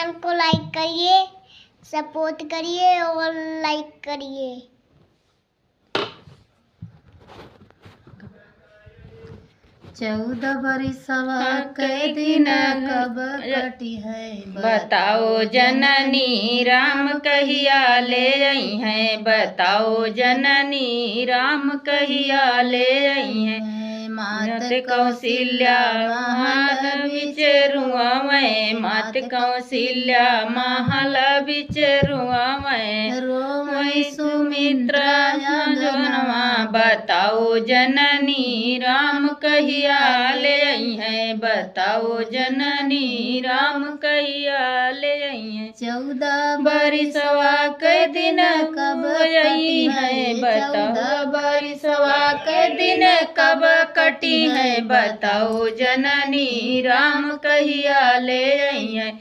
Channel को like करिए, support करिए और लाइक करिए। 14 बरिसवा के दिन कब कटी है, बताओ जननी राम कहिया ले आई हैं। बताओ जननी राम कहिया ले आई हैं। मात कौशल्या महल बिचरुआ मैं, मात कौशल्या महल बिचरुआ मैं, रोई सुमित्रा जनवा। बताओ जननी राम कहिया ले आई हैं। बताओ जननी राम कहिया ले आई हैं। 14 बरिसवा के दिन कब आई है। बताओ बरिसवा के दिन कब कटी है। बताओ जननी राम कहिया ले आई है।